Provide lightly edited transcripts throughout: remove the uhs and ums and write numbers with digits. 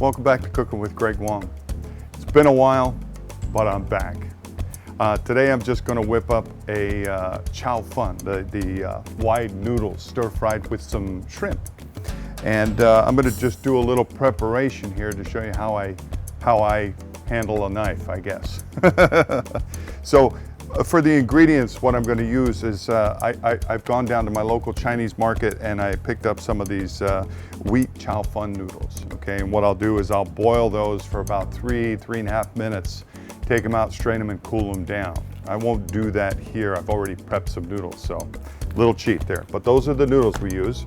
Welcome back to Cooking with Greg Wong. It's been a while, but I'm back. Today I'm just going to whip up a chow fun, the wide noodles stir-fried with some shrimp. And I'm going to just do a little preparation here to show you how I handle a knife, I guess. So for the ingredients, what I'm going to use is I've gone down to my local Chinese market and I picked up some of these wheat chow fun noodles. Okay, and what I'll do is I'll boil those for about 3.5 minutes, take them out, strain them, and cool them down. I won't do that here. I've already prepped some noodles, so a little cheat there. But those are the noodles we use.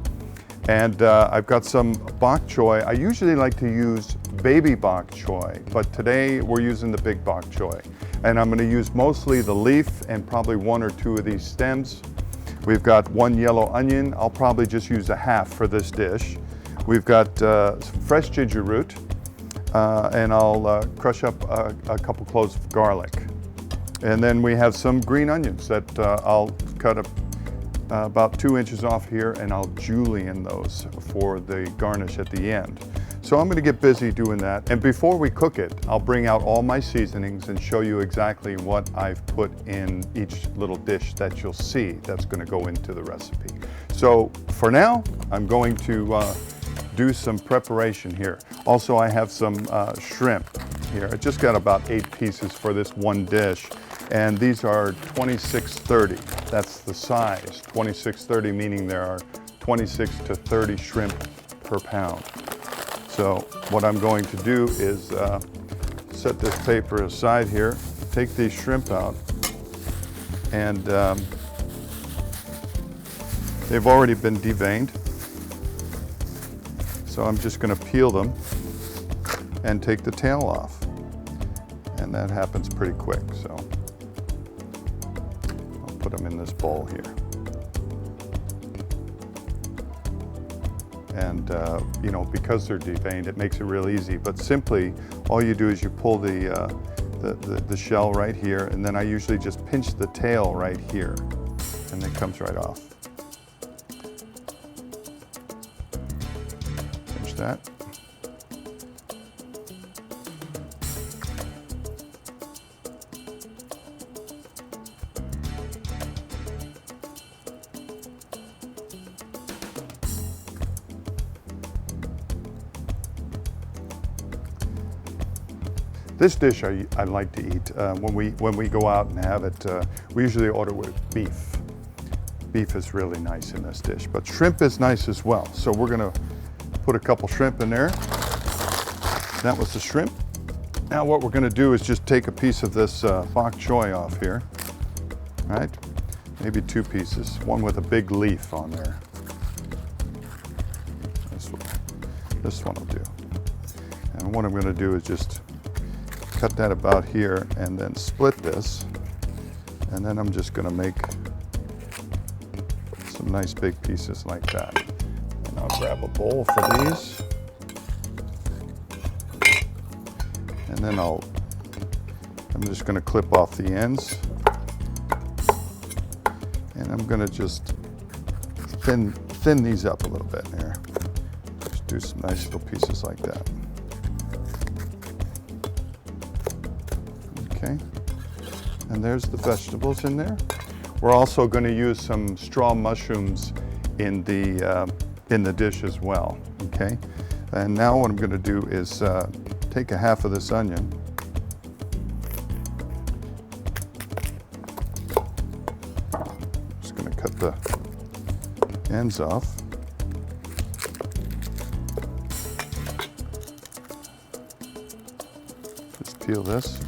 And I've got some bok choy. I usually like to use baby bok choy, but today we're using the big bok choy. And I'm going to use mostly the leaf and probably 1 or 2 of these stems. We've got 1 yellow onion. I'll probably just use a half for this dish. We've got some fresh ginger root, and I'll crush up a couple cloves of garlic. And then we have some green onions that I'll cut up about 2 inches off here, and I'll julienne those for the garnish at the end. So I'm going to get busy doing that. And before we cook it, I'll bring out all my seasonings and show you exactly what I've put in each little dish that you'll see that's going to go into the recipe. So for now, I'm going to do some preparation here. Also, I have some shrimp here. I just got about 8 pieces for this one dish. And these are 26/30. That's the size. 26/30 meaning there are 26 to 30 shrimp per pound. So what I'm going to do is set this paper aside here, take these shrimp out, and they've already been deveined. So I'm just going to peel them and take the tail off. And that happens pretty quick. So I'll put them in this bowl here. And you know, because they're deveined, it makes it real easy. But simply, all you do is you pull the shell right here, and then I usually just pinch the tail right here, and it comes right off. Pinch that. This dish I like to eat when we go out and have it. We usually order with beef. Beef is really nice in this dish, but shrimp is nice as well. So we're gonna put a couple shrimp in there. That was the shrimp. Now what we're gonna do is just take a piece of this bok choy off here, right? Maybe 2 pieces, one with a big leaf on there. This one will do. And what I'm gonna do is just cut that about here and then split this, and then I'm just going to make some nice big pieces like that. And I'll grab a bowl for these, and then I'm just going to clip off the ends, and I'm going to just thin these up a little bit here. Just do some nice little pieces like that. Okay, and there's the vegetables in there. We're also going to use some straw mushrooms in the dish as well. Okay, and now what I'm going to do is take a half of this onion, just going to cut the ends off. Just peel this.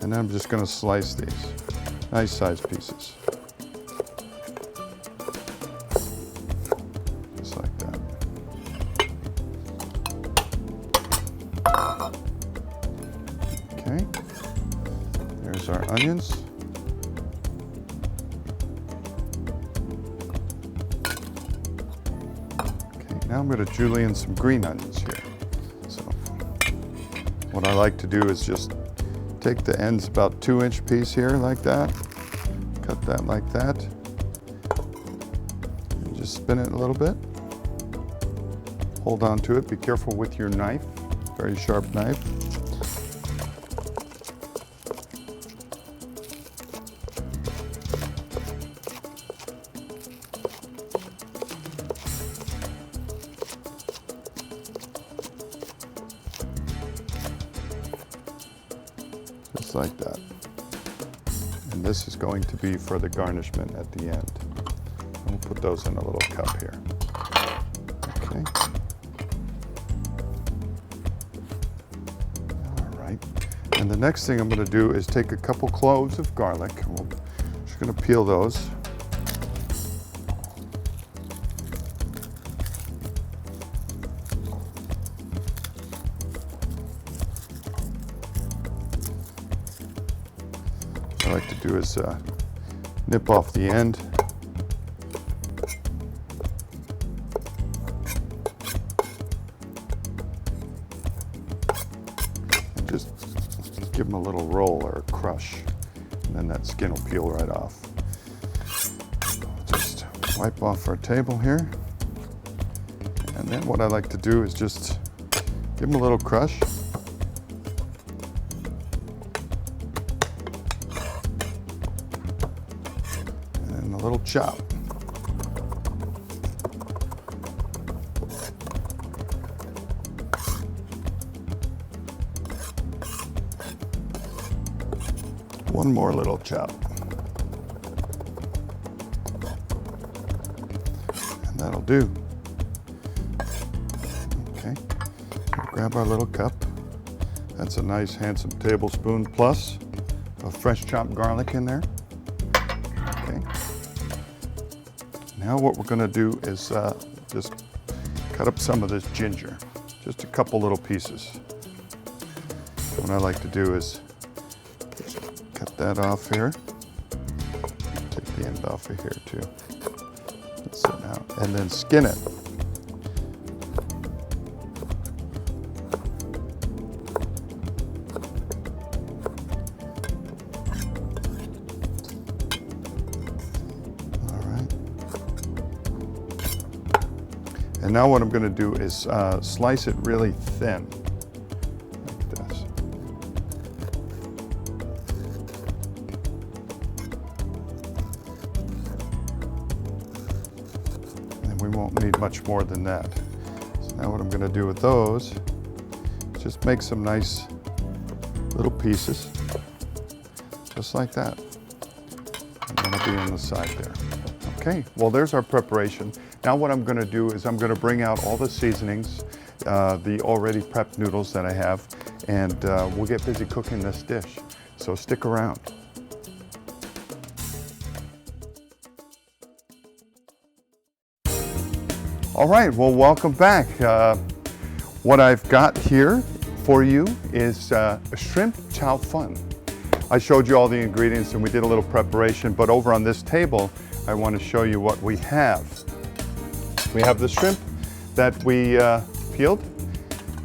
And then I'm just going to slice these, nice sized pieces. Just like that. Okay, there's our onions. Okay, now I'm going to julienne some green onions here. So what I like to do is just take the ends about 2-inch piece here like that, cut that like that, just spin it a little bit. Hold on to it. Be careful with your knife. Very sharp knife. Just like that. And this is going to be for the garnishment at the end. And we'll put those in a little cup here. Okay. All right. And the next thing I'm going to do is take a couple cloves of garlic. And we're just going to peel those. What I like to do is nip off the end. And just give them a little roll or a crush, and then that skin will peel right off. Just wipe off our table here. And then what I like to do is just give them a little crush. And a little chop. One more little chop. And that'll do. Okay, we'll grab our little cup. That's a nice handsome tablespoon plus of fresh chopped garlic in there. Okay. Now what we're going to do is just cut up some of this ginger. Just a couple little pieces. What I like to do is cut that off here. Take the end off of here too. That's it now. And then skin it. All right. And now what I'm going to do is slice it really thin. We won't need much more than that. So now what I'm going to do with those is just make some nice little pieces, just like that. And that'll be on the side there. Okay, well there's our preparation. Now what I'm going to do is I'm going to bring out all the seasonings, the already prepped noodles that I have, and we'll get busy cooking this dish. So stick around. All right, well, welcome back. What I've got here for you is a shrimp chow fun. I showed you all the ingredients and we did a little preparation, but over on this table, I want to show you what we have. We have the shrimp that we peeled.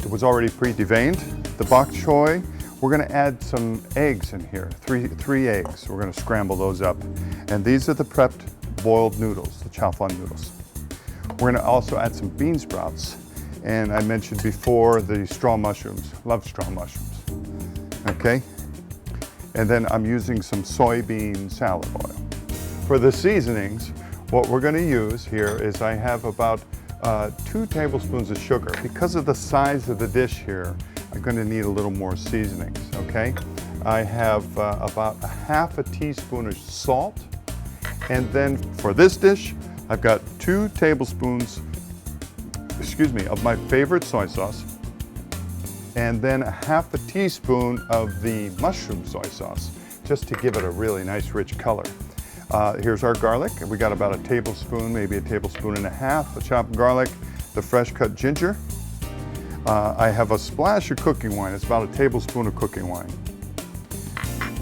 It was already pre-deveined. The bok choy, we're going to add some eggs in here, three eggs. We're going to scramble those up. And these are the prepped boiled noodles, the chow fun noodles. We're going to also add some bean sprouts. And I mentioned before the straw mushrooms. Love straw mushrooms. Okay? And then I'm using some soybean salad oil. For the seasonings, what we're going to use here is I have about 2 tablespoons of sugar. Because of the size of the dish here, I'm going to need a little more seasonings. Okay? I have about a half a teaspoon of salt. And then for this dish, I've got 2 tablespoons, of my favorite soy sauce, and then a half a teaspoon of the mushroom soy sauce, just to give it a really nice rich color. Here's our garlic. We got about a tablespoon, maybe a tablespoon and a half of chopped garlic, the fresh cut ginger. I have a splash of cooking wine. It's about a tablespoon of cooking wine.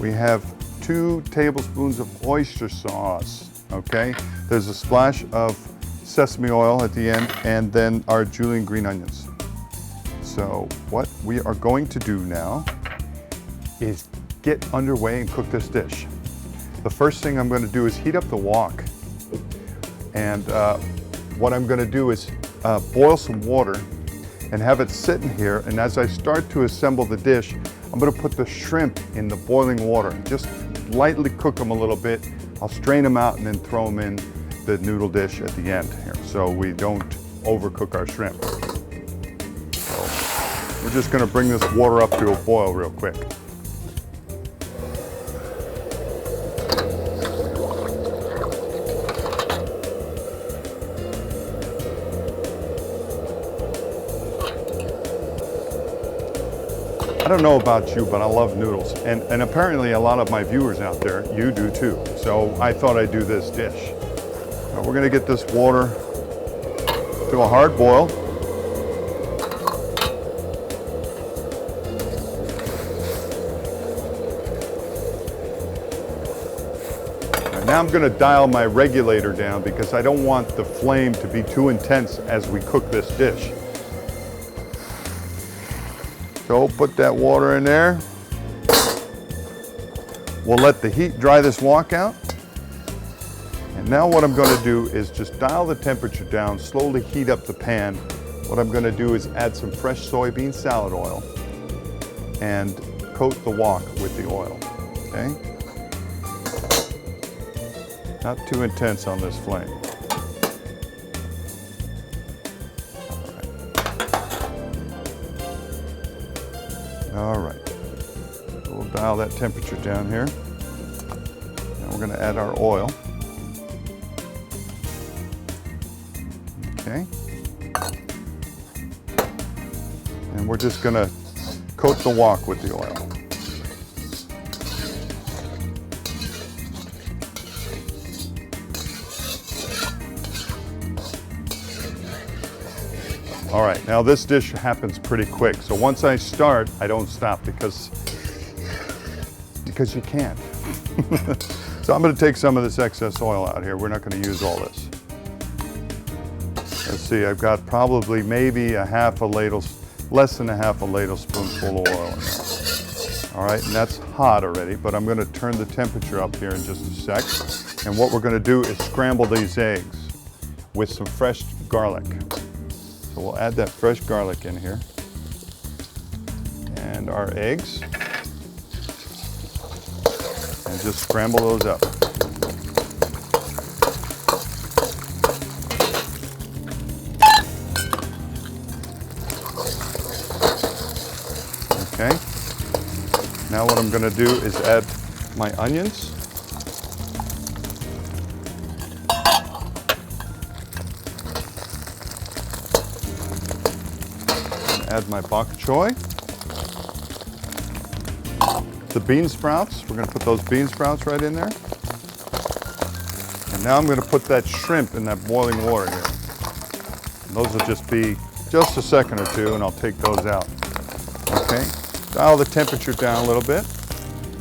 We have 2 tablespoons of oyster sauce. Okay, there's a splash of sesame oil at the end, and then our julienne green onions. So what we are going to do now is get underway and cook this dish. The first thing I'm going to do is heat up the wok. And what I'm going to do is boil some water and have it sitting here. And as I start to assemble the dish, I'm going to put the shrimp in the boiling water. Just lightly cook them a little bit. I'll strain them out and then throw them in the noodle dish at the end here, so we don't overcook our shrimp. So we're just going to bring this water up to a boil real quick. I don't know about you, but I love noodles. And apparently a lot of my viewers out there, you do too. So I thought I'd do this dish. Now we're gonna get this water to a hard boil. And now I'm gonna dial my regulator down because I don't want the flame to be too intense as we cook this dish. So put that water in there. We'll let the heat dry this wok out. And now what I'm going to do is just dial the temperature down, slowly heat up the pan. What I'm going to do is add some fresh soybean salad oil and coat the wok with the oil, okay? Not too intense on this flame. All right, we'll dial that temperature down here. Now we're gonna add our oil. Okay. And we're just gonna coat the wok with the oil. All right, now this dish happens pretty quick. So once I start, I don't stop because you can't. So I'm gonna take some of this excess oil out here. We're not gonna use all this. Let's see, I've got probably maybe a half a ladle, less than a half a ladle spoonful of oil in there. All right, and that's hot already, but I'm gonna turn the temperature up here in just a sec. And what we're gonna do is scramble these eggs with some fresh garlic. So we'll add that fresh garlic in here. And our eggs. And just scramble those up. Okay. Now what I'm going to do is add my onions. Add my bok choy. The bean sprouts, we're going to put those bean sprouts right in there. And now I'm going to put that shrimp in that boiling water here. And those will just be just a second or two and I'll take those out. Okay, dial the temperature down a little bit.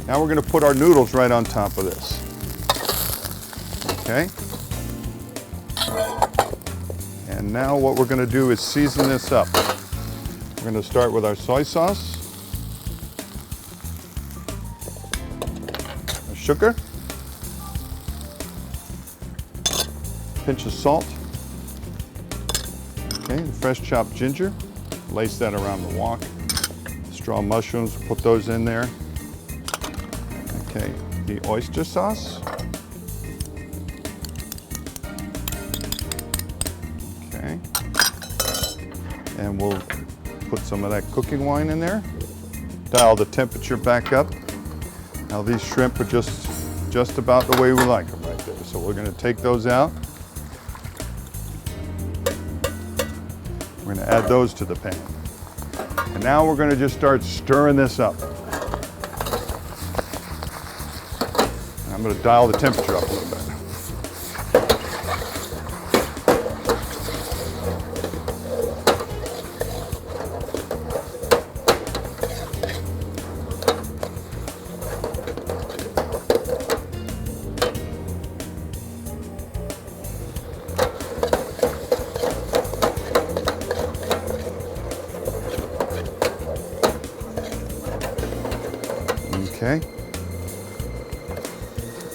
Now we're going to put our noodles right on top of this. Okay. And now what we're going to do is season this up. We're going to start with our soy sauce, our sugar, pinch of salt, okay, the fresh chopped ginger, lace that around the wok, straw mushrooms, put those in there, okay, the oyster sauce, okay, and we'll put some of that cooking wine in there. Dial the temperature back up. Now these shrimp are just about the way we like them right there. So we're going to take those out. We're going to add those to the pan. And now we're going to just start stirring this up. And I'm going to dial the temperature up a little bit. Okay.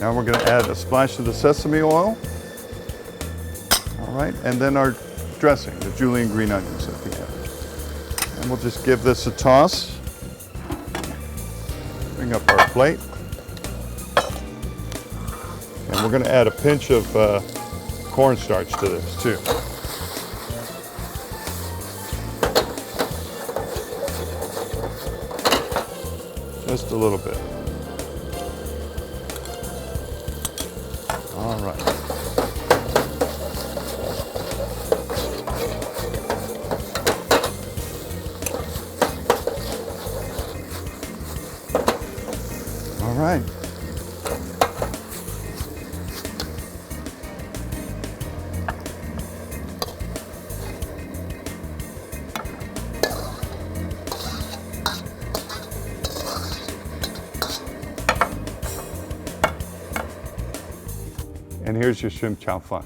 Now we're going to add a splash of the sesame oil. All right, and then our dressing, the julienne green onions at the end. And we'll just give this a toss. Bring up our plate. And we're going to add a pinch of cornstarch to this too. Just a little bit. All right. All right. And here's your shrimp chow fun.